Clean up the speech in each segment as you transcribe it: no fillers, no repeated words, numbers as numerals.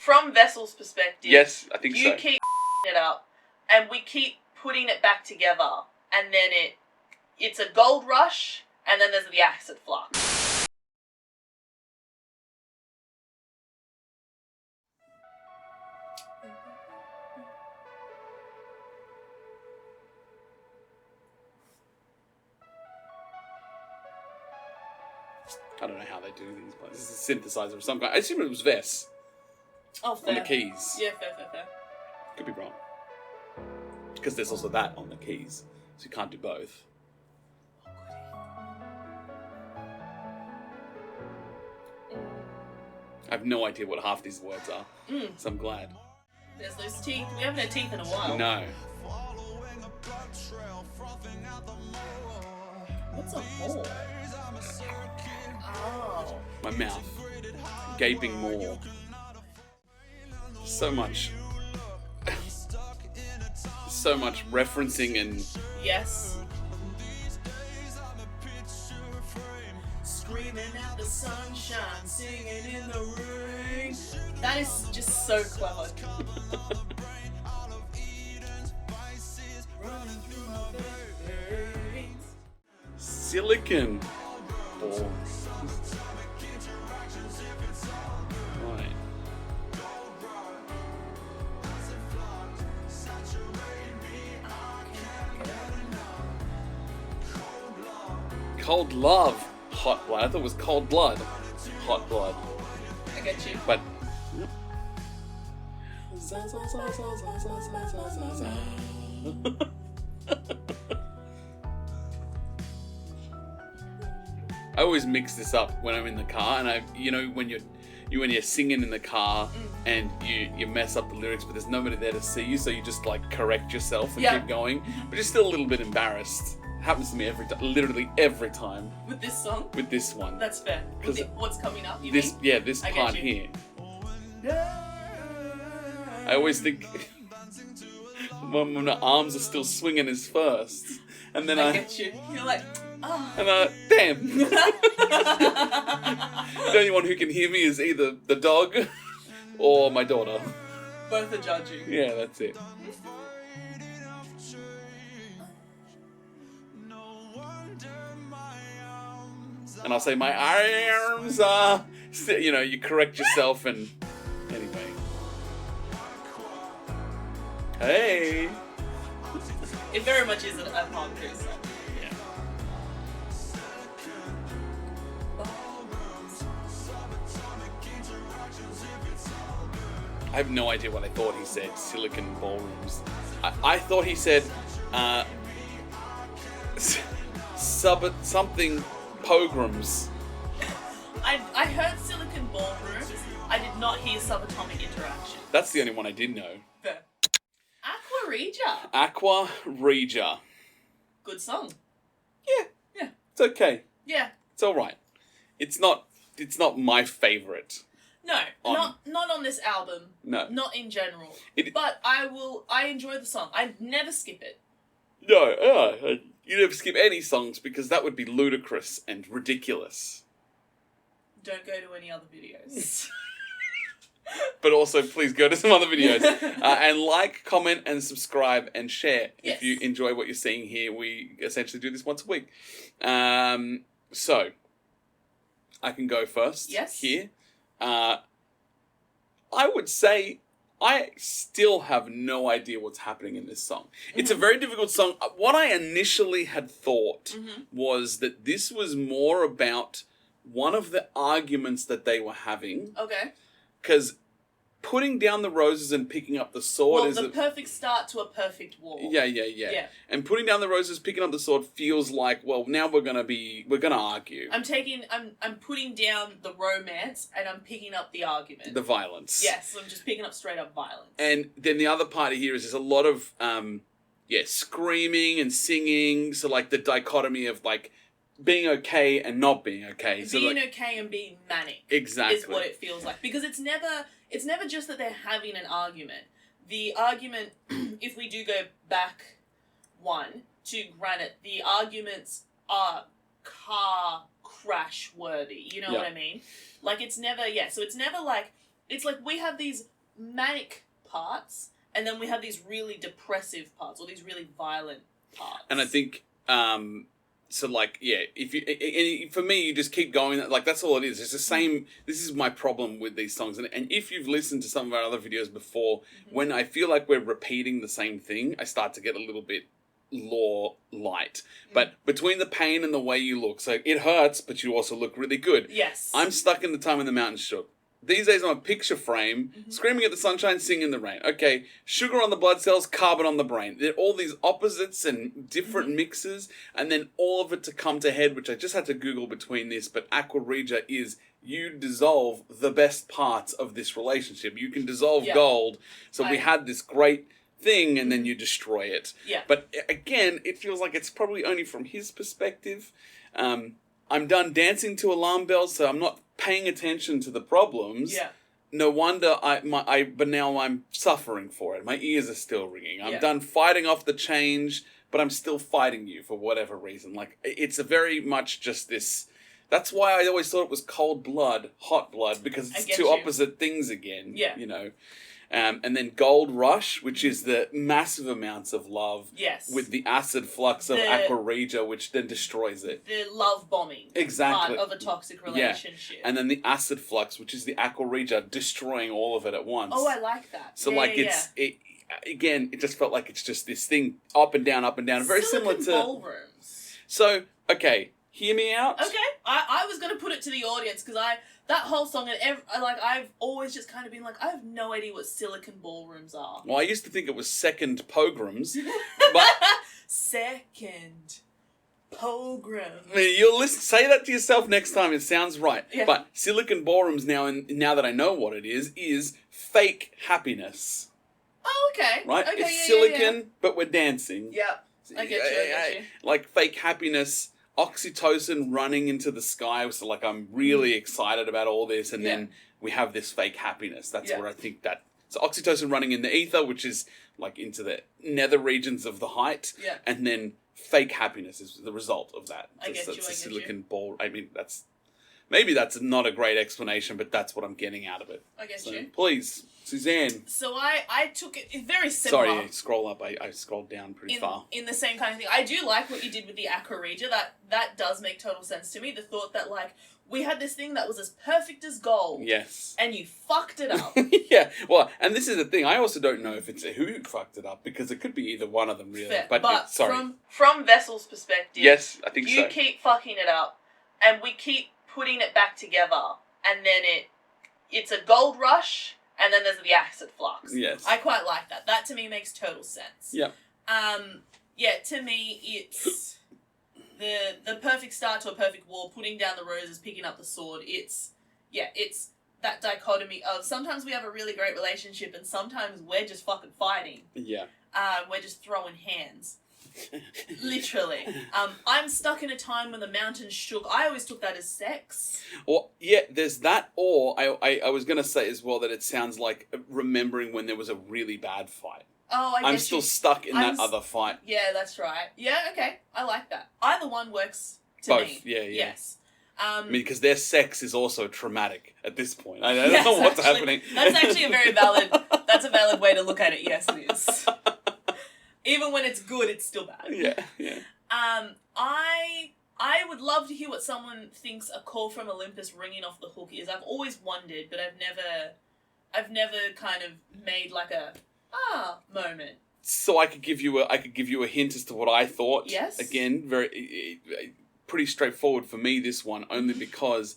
from Vessel's perspective, Yes, I think so. you keep it up, and we keep putting it back together, and then it's a gold rush, and then there's the acid flux. I don't know how they do these, but this is a synthesizer of some kind. I assume it was Vess Oh, fair. on the keys. Yeah, fair. Could be wrong. Because there's also that on the keys, so you can't do both. I have no idea what half these words are, so I'm glad. There's those teeth. We haven't had teeth in a while. No. What's a hole? Oh. My mouth. Gaping more. So much. So much referencing and... Yes. Screaming at the sunshine, singing in the rain. That is just so clever. Silicon ball. Right. Cold love. Hot blood. I thought it was cold blood. Hot blood. I get you. But... I always mix this up when I'm in the car, and when you're singing in the car and you mess up the lyrics, but there's nobody there to see you, so you just like correct yourself and keep going, but you're still a little bit embarrassed. Happens to me literally every time. With this song? With this one. That's fair. What's coming up? This part here. I always think when the arms are still swinging is first, and then I get you. You're like, oh. And damn. The only one who can hear me is either the dog or my daughter. Both are judging. Yeah, that's it. And I'll say my arms are, you correct yourself and anyway. Hey. It very much is a hardcore song. Yeah. I have no idea what I thought he said. Silicon ballrooms. I thought he said something pogroms. I heard silicon ballrooms. I did not hear subatomic interaction. That's the only one I did know. Fair. Aqua Regia. Aqua Regia. Good song. Yeah. It's okay. Yeah. It's all right. It's not my favorite. No, not on this album. No. Not in general. But I enjoy the song. I never skip it. No, you never skip any songs because that would be ludicrous and ridiculous. Don't go to any other videos. But also, please go to some other videos and like, comment, and subscribe and share if you enjoy what you're seeing here. We essentially do this once a week. So, I can go first here. I would say I still have no idea what's happening in this song. Mm-hmm. It's a very difficult song. What I initially had thought was that this was more about one of the arguments that they were having. Okay. Because putting down the roses and picking up the sword is the perfect start to a perfect war. Yeah. And putting down the roses, picking up the sword feels like, well, now we're gonna argue. I'm putting down the romance and I'm picking up the argument. The violence. Yes, I'm just picking up straight up violence. And then the other part here is there's a lot of screaming and singing. So like the dichotomy of like being okay and not being okay. Being okay and being manic. Exactly. Is what it feels like. Because it's never just that they're having an argument. The argument, if we do go back to Granite, the arguments are car crash worthy. You know what I mean? Like it's never, so it's never like, it's like we have these manic parts, and then we have these really depressive parts, or these really violent parts. And I think, so like, yeah, if you, for me, you just keep going, like, that's all it is. It's the same, this is my problem with these songs. And if you've listened to some of our other videos before, when I feel like we're repeating the same thing, I start to get a little bit light. But between the pain and the way you look, so it hurts, but you also look really good. Yes. I'm stuck in the time when the mountains shook. These days I'm a picture frame, screaming at the sunshine, singing in the rain. Okay, sugar on the blood cells, carbon on the brain. They're all these opposites and different mixes, and then all of it to come to head, which I just had to Google between this, but Aqua Regia is you dissolve the best parts of this relationship. You can dissolve gold. So we had this great thing, and then you destroy it. Yeah. But again, it feels like it's probably only from his perspective. I'm done dancing to alarm bells, so I'm not paying attention to the problems. Yeah. No wonder but now I'm suffering for it. My ears are still ringing. I'm done fighting off the change, but I'm still fighting you for whatever reason. Like, it's a very much just this. That's why I always thought it was cold blood, hot blood, because it's two opposite things again. Yeah. You know. And then Gold Rush, which is the massive amounts of love with the acid flux of Aqua Regia, which then destroys it. The love bombing part of a toxic relationship. And then the acid flux, which is the Aqua Regia destroying all of it at once. Oh, I like that. So again, it just felt like it's just this thing up and down, very similar to ballrooms. So, okay, hear me out. Okay, I was going to put it to the audience because that whole song, and I've always just kind of been like, I have no idea what silicon ballrooms are. Well, I used to think it was second pogroms, but second pogroms. I mean, you'll say that to yourself next time. It sounds right. Yeah. But silicon ballrooms now that I know what it is fake happiness. Oh, okay. Right? Okay, it's silicon, but we're dancing. Yeah, I get you. Like fake happiness. Oxytocin running into the sky, so like I'm really excited about all this, and then we have this fake happiness. That's where I think that. So oxytocin running in the ether, which is like into the nether regions of the height, and then fake happiness is the result of that. I get you. Silicon ball. I mean, maybe that's not a great explanation, but that's what I'm getting out of it. I get you. Please, Suzanne. So I took it very similar. Sorry, scroll up. I scrolled down pretty far. In the same kind of thing. I do like what you did with the Aqua Regia. That does make total sense to me. The thought that, like, we had this thing that was as perfect as gold. Yes. And you fucked it up. Yeah. Well, and this is the thing. I also don't know if it's who fucked it up, because it could be either one of them, really. Fair. But sorry. From Vessel's perspective, yes, I think you keep fucking it up, and we keep putting it back together, and then it's a gold rush, and then there's the acid flux. Yes. I quite like that. That to me makes total sense. Yep. To me it's the perfect start to a perfect war, putting down the roses, picking up the sword. It's that dichotomy of sometimes we have a really great relationship and sometimes we're just fucking fighting. Yeah. We're just throwing hands. Literally. I'm stuck in a time when the mountains shook. I always took that as sex. Or there's that. Or I was gonna say as well that it sounds like remembering when there was a really bad fight. Oh, I'm still stuck in that other fight. Yeah, that's right. Yeah, okay. I like that. Either one works to me. Both. Yeah. Yes. I mean, because their sex is also traumatic at this point. I don't know what's happening. That's actually a very valid. That's a valid way to look at it. Yes, it is. Even when it's good, it's still bad. Yeah. I would love to hear what someone thinks a call from Olympus ringing off the hook is. I've always wondered, but I've never kind of made like a moment. So I could give you a hint as to what I thought. Yes. Again, very pretty straightforward for me, this one, only because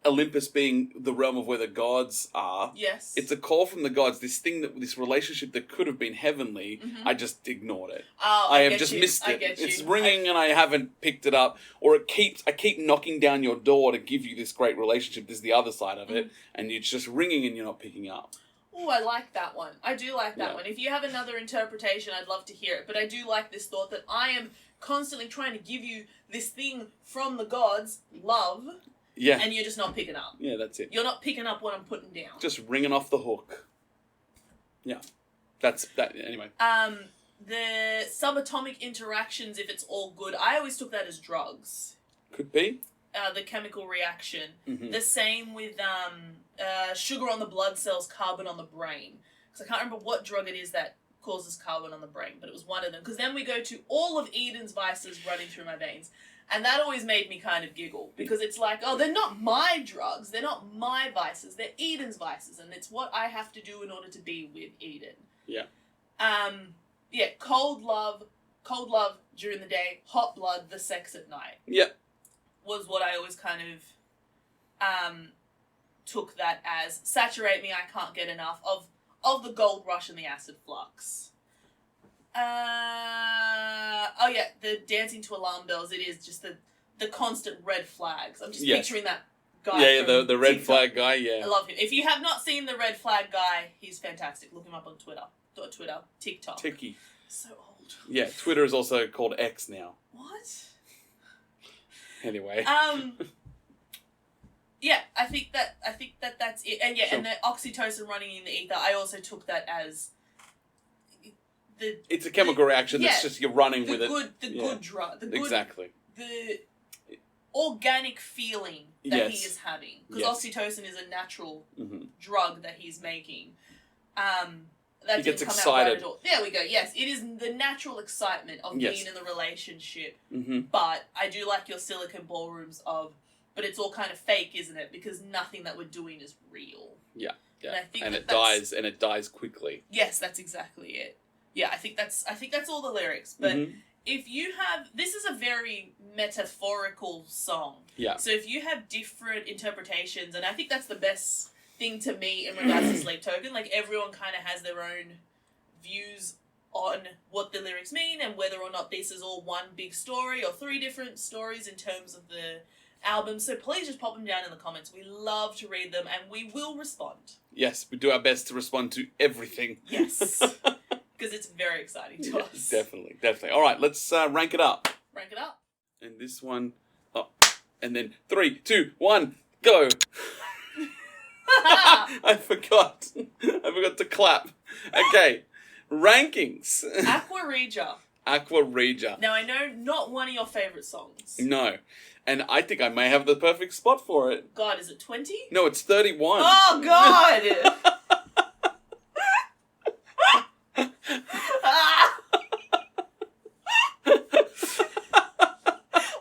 Olympus being the realm of where the gods are. Yes. It's a call from the gods. This relationship that could have been heavenly, I just ignored it. Oh, I have just missed it. It's ringing and I haven't picked it up. Or I keep knocking down your door to give you this great relationship. This is the other side of it. And it's just ringing and you're not picking up. Oh, I like that one. I do like that one. If you have another interpretation, I'd love to hear it. But I do like this thought that I am constantly trying to give you this thing from the gods, love. Yeah. And you're just not picking up. Yeah, that's it. You're not picking up what I'm putting down. Just ringing off the hook. Yeah. That's that. Anyway. The subatomic interactions, if it's all good, I always took that as drugs. Could be. the chemical reaction. Mm-hmm. The same with sugar on the blood cells, carbon on the brain. Because I can't remember what drug it is that causes carbon on the brain, but it was one of them. Because then we go to all of Eden's vices running through my veins. And that always made me kind of giggle. Because it's like, oh, they're not my drugs. They're not my vices. They're Eden's vices. And it's what I have to do in order to be with Eden. Yeah. Yeah, cold love during the day, hot blood, the sex at night. Yep. Was what I always kind of took that as. Saturate me, I can't get enough of the gold rush and the acid flux. Oh yeah, the dancing to alarm bells. It is just the constant red flags. I'm just picturing that guy. Yeah, the red TikTok. flag guy. Yeah, I love him. If you have not seen the red flag guy, he's fantastic. Look him up on Twitter. Not Twitter, TikTok. Ticky. So old. Yeah, Twitter is also called X now. What? Anyway. Yeah, I think that's it. And yeah, Sure. and the oxytocin running in the ether, I also took that as it's a chemical reaction that's just you're running with it. Good drug. Exactly. The organic feeling that he is having. Because oxytocin is a natural drug that he's making. That he gets didn't come excited. out right at all. There we go. Yes, it is the natural excitement of being in the relationship. Mm-hmm. But I do like your silicon ballrooms but it's all kind of fake, isn't it? Because nothing that we're doing is real. Yeah. And I think it dies quickly. Yes, that's exactly it. Yeah, I think that's all the lyrics. But if you have, this is a very metaphorical song. Yeah. So if you have different interpretations, and I think that's the best thing to me in regards to Sleep Token, like everyone kind of has their own views on what the lyrics mean and whether or not this is all one big story or three different stories in terms of the album. So please just pop them down in the comments. We love to read them and we will respond. Yes, we do our best to respond to everything. Yes. Because it's very exciting to us. Definitely. All right, let's rank it up. Rank it up. And this one, and then 3, 2, 1, go. I forgot to clap. Okay, rankings. Aqua Regia. Aqua Regia. Now I know not one of your favourite songs. No, and I think I may have the perfect spot for it. God, is it 20? No, it's 31. Oh God!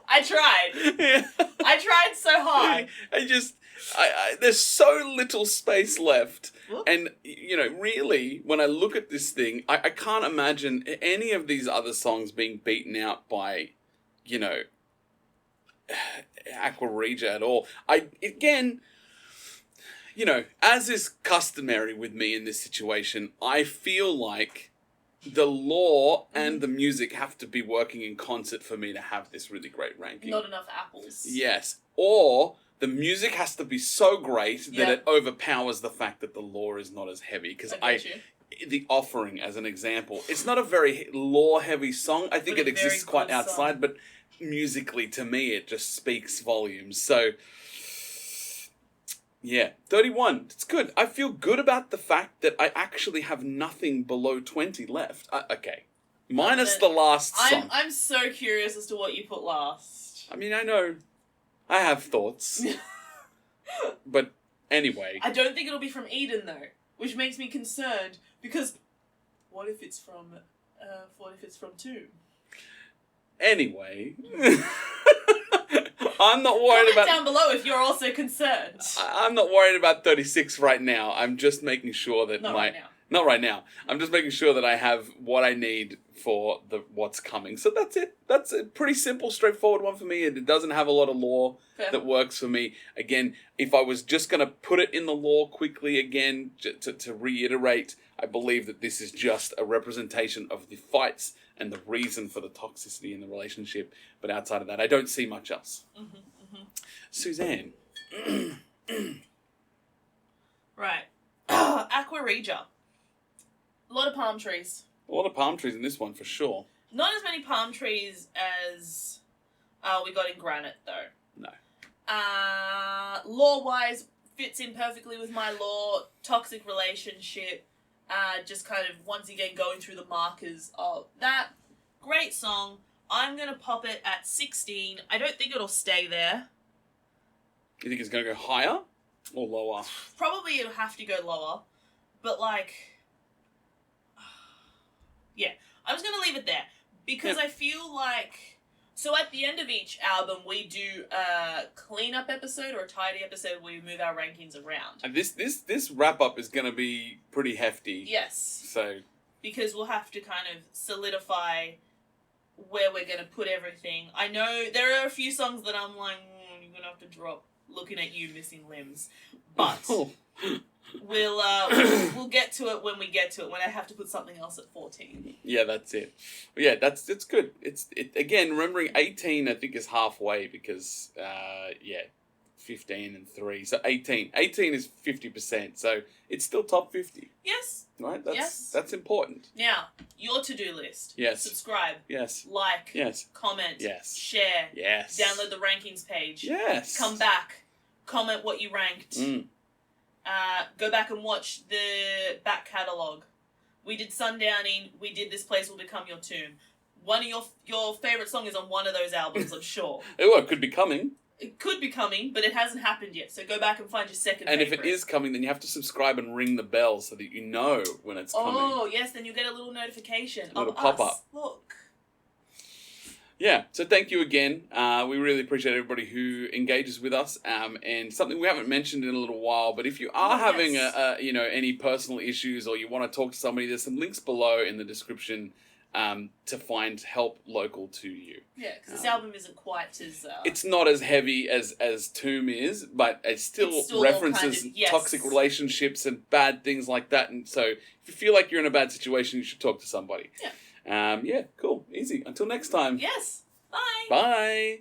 I tried. Yeah. I tried so hard. There's so little space left. Whoop. And, really, when I look at this thing, I can't imagine any of these other songs being beaten out by, Aqua Regia at all. As is customary with me in this situation, I feel like the law and the music have to be working in concert for me to have this really great ranking. Not enough apples. Yes. Or the music has to be so great that it overpowers the fact that the law is not as heavy. Because The Offering, as an example, it's not a very law-heavy song. I think it exists quite outside, but musically, to me, it just speaks volumes. So, yeah, 31. It's good. I feel good about the fact that I actually have nothing below 20 left. Okay. Minus the last song. I'm so curious as to what you put last. I mean, I know I have thoughts. But anyway. I don't think it'll be from Eden, though, which makes me concerned, because what if it's from Tomb? Anyway. I'm not worried Comment down below if you're also concerned. I'm not worried about 36 right now. I'm just making sure that Not right now. Not right now. I'm just making sure that I have what I need for what's coming. So that's it. That's a pretty simple, straightforward one for me. It doesn't have a lot of lore that works for me. Again, if I was just going to put it in the lore quickly again, to reiterate, I believe that this is just a representation of the fights and the reason for the toxicity in the relationship. But outside of that, I don't see much else. Suzanne. Right. Aqua Regia. A lot of palm trees. A lot of palm trees in this one, for sure. Not as many palm trees as we got in Granite, though. No. Lore-wise, fits in perfectly with my lore. Toxic relationship. Just kind of, once again, going through the markers of that. Great song. I'm going to pop it at 16. I don't think it'll stay there. You think it's going to go higher or lower? Probably it'll have to go lower, but like, yeah, I'm just gonna leave it there because I feel like, so at the end of each album we do a cleanup episode or a tidy episode where we move our rankings around. And this wrap up is going to be pretty hefty. Yes. So because we'll have to kind of solidify where we're going to put everything. I know there are a few songs that I'm like, you're going to have to drop looking at you missing limbs. But we'll get to it when we get to it, when I have to put something else at 14. Yeah, that's it. Yeah, it's good. Again, remembering 18 I think is halfway because 15 and 3. So 18 is 50%. So it's still top 50. Yes. Right? That's important. Now, your to-do list. Yes. Subscribe. Yes. Like. Yes. Comment. Yes. Share. Yes. Download the rankings page. Yes. Come back. Comment what you ranked. Go back and watch the back catalogue. We did Sundowning. We did This Place Will Become Your Tomb. One of your favourite song is on one of those albums, I'm sure. Oh, it could be coming. It could be coming, but it hasn't happened yet. So go back and find your second And favourite. if it is coming, then you have to subscribe and ring the bell so that you know when it's coming. Oh, yes, then you'll get a little notification A little of pop-up. us. Look. Yeah, so thank you again. We really appreciate everybody who engages with us. And something we haven't mentioned in a little while, but if you are having any personal issues or you want to talk to somebody, there's some links below in the description to find help local to you. Yeah, because this album isn't quite as... It's not as heavy as Tomb is, but it still references kind of, toxic relationships and bad things like that. And so if you feel like you're in a bad situation, you should talk to somebody. Yeah. Cool. Easy. Until next time. Yes. Bye. Bye.